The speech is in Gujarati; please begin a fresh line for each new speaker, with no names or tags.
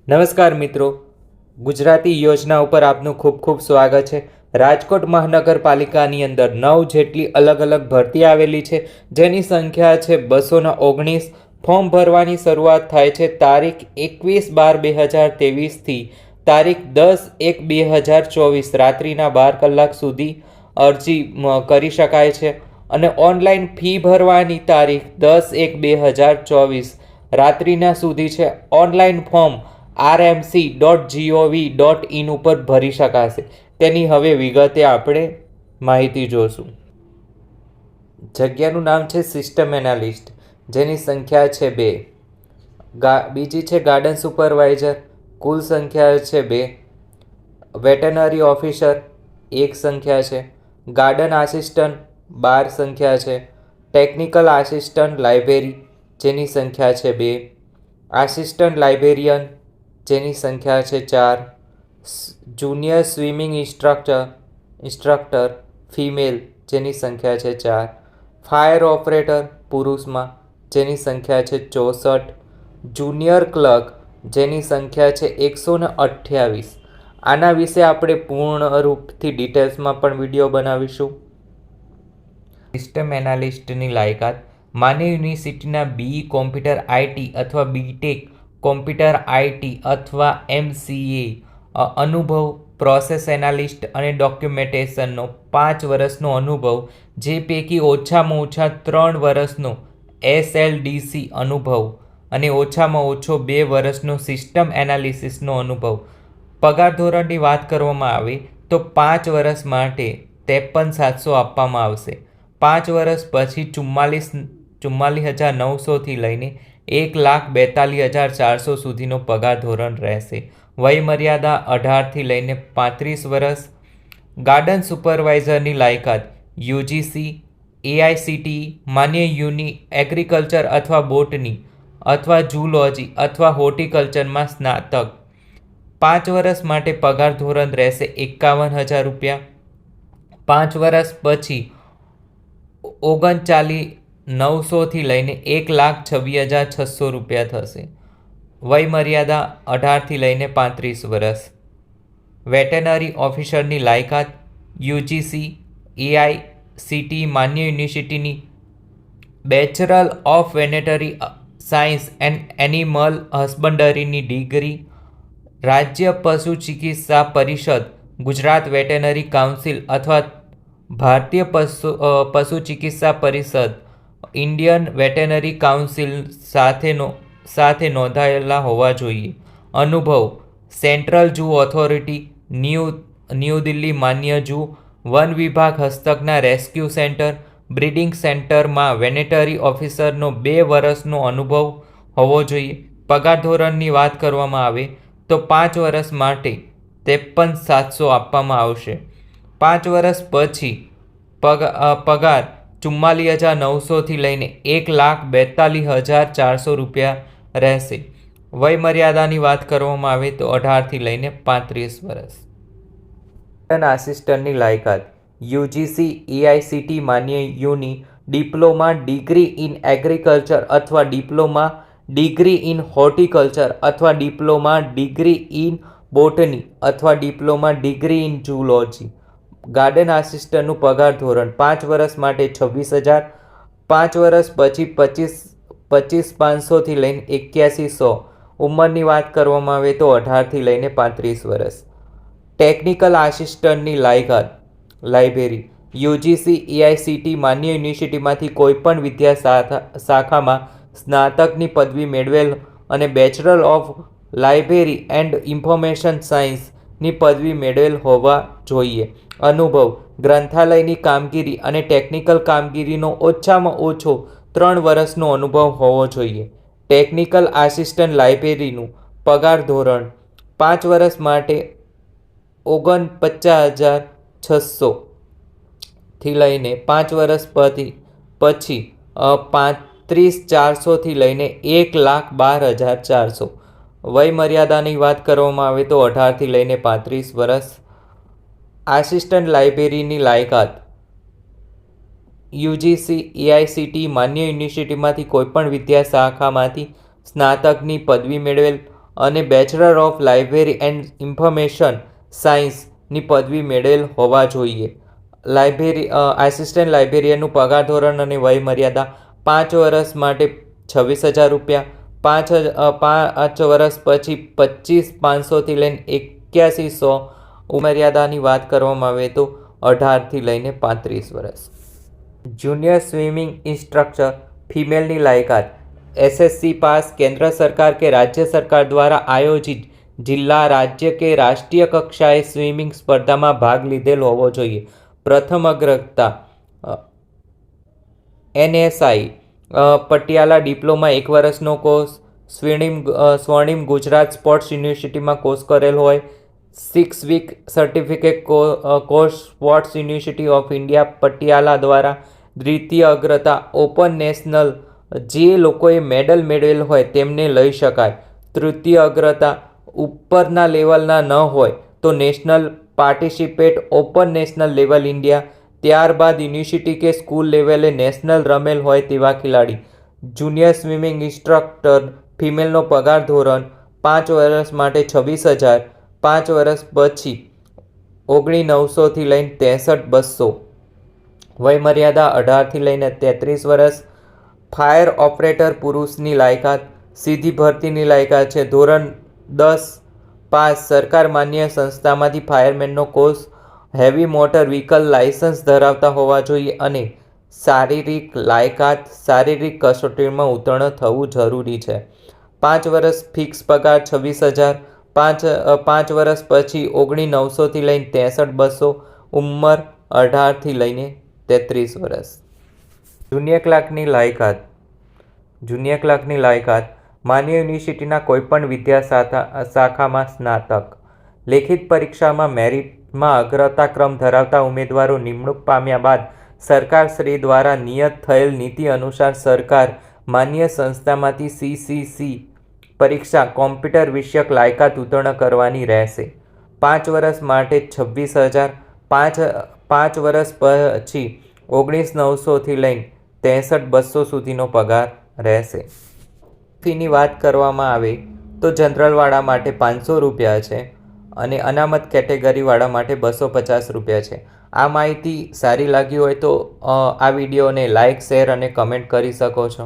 નમસ્કાર મિત્રો, ગુજરાતી યોજના ઉપર આપનું ખૂબ ખૂબ સ્વાગત છે। રાજકોટ મહાનગરપાલિકાની અંદર 9 જેટલી અલગ અલગ ભરતી આવેલી છે, જેની સંખ્યા છે 219। ફોર્મ ભરવાની શરૂઆત થાય છે તારીખ 21/12/2023થી તારીખ 10/1/2024 રાત્રિના 12 કલાક સુધી અરજી કરી શકાય છે અને ઓનલાઈન ફી ભરવાની તારીખ 10/1/2024 રાત્રિના સુધી છે। ઓનલાઈન ફોર્મ rmc.gov.in ઉપર ભરી શકાશે। તેની હવે વિગતે આપણે માહિતી જોશું। જગ્યાનું નામ છે સિસ્ટમ એનાલિસ્ટ, જેની સંખ્યા છે 2। બીજી છે ગાર્ડન સુપરવાઇઝર, કુલ સંખ્યા છે 2। વેટરનરી ઓફિસર 1 સંખ્યા છે। ગાર્ડન આસિસ્ટન્ટ 12 સંખ્યા છે। ટેકનિકલ આસિસ્ટન્ટ લાઇબ્રેરી, જેની સંખ્યા છે 2। આસિસ્ટન્ટ લાઇબ્રેરિયન, જેની સંખ્યા છે 4। જુનિયર સ્વિમિંગ ઇન્સ્ટ્રક્ટર ફિમેલ, જેની સંખ્યા છે 4। ફાયર ઓપરેટર પુરુષમાં, જેની સંખ્યા છે 64। જુનિયર ક્લર્ક, જેની સંખ્યા છે 128। આના વિશે આપણે પૂર્ણ રૂપથી ડિટેલ્સમાં પણ વિડીયો બનાવીશું। સિસ્ટમ એનાલિસ્ટની લાયકાત: માન્ય યુનિવર્સિટીના BE કોમ્પ્યુટર આઈટી અથવા BTech કોમ્પ્યુટર આઈટી અથવા MCA અનુભવ, પ્રોસેસ એનાલિસ્ટ અને ડોક્યુમેન્ટેશનનો 5 વર્ષનો અનુભવ, જે પૈકી ઓછામાં ઓછા 3 વર્ષનો SLDC અનુભવ અને ઓછામાં ઓછો 2 વર્ષનો સિસ્ટમ એનાલિસિસનો અનુભવ। પગાર ધોરણની વાત કરવામાં આવે તો 5 વર્ષ માટે 53,700 આપવામાં આવશે। 5 વર્ષ પછી 44,900થી લઈને 1,42,400 સુધીનો પગાર ધોરણ રહેશે। વય મર્યાદા 18થી લઈને 35 વર્ષ। ગાર્ડન સુપરવાઇઝરની લાયકાત: UGC, AICTE માન્ય એગ્રીકલ્ચર અથવા બોટની અથવા ઝૂલોજી અથવા હોર્ટિકલ્ચરમાં સ્નાતક। 5 વર્ષ માટે પગાર ધોરણ રહેશે 51,000 રૂપિયા। 5 વર્ષ પછી 39,900થી લઈને 1,26,600 રૂપિયા થશે। વય મર્યાદા 18થી લઈને 35 વર્ષ। વેટરનરી ઓફિસરની લાયકાત: UGC, AICTE માન્ય યુનિવર્સિટીની bachelor of veterinary science and animal હસબન્ડરીની ડિગ્રી, રાજ્ય પશુ ચિકિત્સા પરિષદ, ગુજરાત વેટરનરી કાઉન્સિલ અથવા ભારતીય પશુ ચિકિત્સા પરિષદ, ઇન્ડિયન વેટરનરી કાઉન્સિલ સાથે નોંધાયેલા હોવા જોઈએ। અનુભવ: central zoo authority, new Delhi માન્ય ઝૂ, વન વિભાગ હસ્તકના રેસ્ક્યુ સેન્ટર, બ્રીડિંગ સેન્ટરમાં વેટરનરી ઓફિસરનો 2 વર્ષનો અનુભવ હોવો જોઈએ। પગાર ધોરણની વાત કરવામાં આવે તો 5 વર્ષ માટે 53,700 આપવામાં આવશે। 5 વર્ષ પછી પગાર 44,900થી લઈને 1,42,400 રૂપિયા રહેશે। વય મર્યાદાની વાત કરવામાં આવે તો 18થી લઈને 35 વર્ષ। આસિસ્ટન્ટની લાયકાત: UGC, AICTE માન્ય યુની ડિપ્લોમા ડિગ્રી ઇન એગ્રીકલ્ચર અથવા ડિપ્લોમા ડિગ્રી ઇન હોર્ટિકલ્ચર અથવા ડિપ્લોમા ડિગ્રી ઇન બોટની અથવા diploma degree in zoology. Garden આસિસ્ટન્ટનું પગાર ધોરણ: 5 વર્ષ માટે 26,000। 5 વર્ષ પછી 25,500થી લઈને 81,100। ઉંમરની વાત કરવામાં આવે તો 18થી લઈને 35 વર્ષ। ટેકનિકલ આસિસ્ટન્ટની લાયકાત: લાઇબ્રેરી, UGC, AICTE માન્ય યુનિવર્સિટીમાંથી કોઈપણ વિદ્યા શાખામાં સ્નાતકની પદવી મેળવેલ અને bachelor of library and information સાયન્સની પદવી મેળવેલ હોવા જોઈએ। અનુભવ: ગ્રંથાલયની કામગીરી અને ટેકનિકલ કામગીરીનો ઓછામાં ઓછો 3 વર્ષનો અનુભવ હોવો જોઈએ। ટેકનિકલ આસિસ્ટન્ટ લાઇબ્રેરીનું પગાર ધોરણ: 5 વર્ષ માટે 49,600 થી લઈને 5 વર્ષ પછી 35,400થી લઈને 1,12,400। વય મર્યાદાની વાત કરવામાં આવે તો 18થી લઈને 35 વર્ષ। આસિસ્ટન્ટ લાઇબ્રેરીની લાયકાત: UGC, AICTE માન્ય યુનિવર્સિટીમાંથી કોઈપણ વિદ્યા શાખામાંથી સ્નાતકની પદવી મેળવેલ અને bachelor of library and information સાયન્સની પદવી મેળવેલ હોવા જોઈએ. આસિસ્ટન્ટ લાઇબ્રેરિયનનું પગાર ધોરણ અને વય મર્યાદા 5 વર્ષ માટે 26,000 રૂપિયા, 5 વર્ષ પછી 25,500થી લઈને 81,100. મર્યાદાની વાત કરવામાં આવે તો 18થી લઈને 35 વર્ષ. જુનિયર સ્વિમિંગ ઇન્સ્ટ્રક્ટર ફિમેલની લાયકાત SSC પાસ, કેન્દ્ર સરકાર કે રાજ્ય સરકાર દ્વારા આયોજિત જિલ્લા, રાજ્ય કે રાષ્ટ્રીય કક્ષાએ સ્વિમિંગ સ્પર્ધામાં ભાગ લીધેલ હોવો જોઈએ. પ્રથમ અગ્રતા NSI પટિયાલા ડિપ્લોમા 1 વર્ષનો કોર્સ, સ્વર્ણિમ ગુજરાત સ્પોર્ટ્સ યુનિવર્સિટીમાં કોર્સ કરેલ હોય, 6 week certificate course sports university of India Patiala દ્વારા. દ્વિતીય અગ્રતા ઓપન નેશનલ, જે લોકોએ મેડલ મેળવેલ હોય તેમને લઈ શકાય. તૃતીય અગ્રતા ઉપરના લેવલના ન હોય તો national participate open national level India. ત્યારબાદ યુનિવર્સિટી કે સ્કૂલ લેવલે નેશનલ રમેલ હોય તેવા ખેલાડી. જુનિયર સ્વિમિંગ ઇન્સ્ટ્રક્ટર ફિમેલનો પગાર ધોરણ 5 વર્ષ માટે 26,000, 5 વર્ષ પછી 19,900થી લઈને 63,200. વયમર્યાદા 18થી લઈને 33 વર્ષ. ફાયર ઓપરેટર પુરુષની લાયકાત સીધી ભરતીની લાયકાત છે. ધોરણ 10 પાસ, સરકાર માન્ય સંસ્થામાંથી ફાયરમેનનો course, heavy motor vehicle licence ધરાવતા હોવા જોઈએ અને શારીરિક લાયકાત શારીરિક કસોટીમાં ઉત્તીર્ણ થવું જરૂરી છે. 5 વર્ષ ફિક્સ પગાર 26,000, 5 વર્ષ પછી 19,900થી લઈને 63,200. ઉંમર 18થી લઈને 33 વર્ષ. જુનિયર ક્લાર્કની લાયકાત માન્ય યુનિવર્સિટીના કોઈપણ વિદ્યા શાખામાં સ્નાતક. લેખિત પરીક્ષામાં મેરિટમાં અગ્રતાક્રમ ધરાવતા ઉમેદવારો નિમણૂક પામ્યા બાદ સરકારશ્રી દ્વારા નિયત થયેલ નીતિ અનુસાર સરકાર માન્ય સંસ્થામાંથી CCC પરીક્ષા કોમ્પ્યુટર વિષયક લાયકાત ઉત્તીર્ણ કરવાની રહેશે. 5 વર્ષ માટે 26,000, 5 વર્ષ પછી 19,900થી લઈને 63,200 સુધીનો પગાર રહેશે. ફીની વાત કરવામાં આવે તો જનરલવાળા માટે 500 રૂપિયા છે અને અનામત કેટેગરીવાળા માટે 250 રૂપિયા છે. આ માહિતી સારી લાગી હોય તો આ વિડીયોને લાઇક, શેર અને કમેન્ટ કરી શકો છો.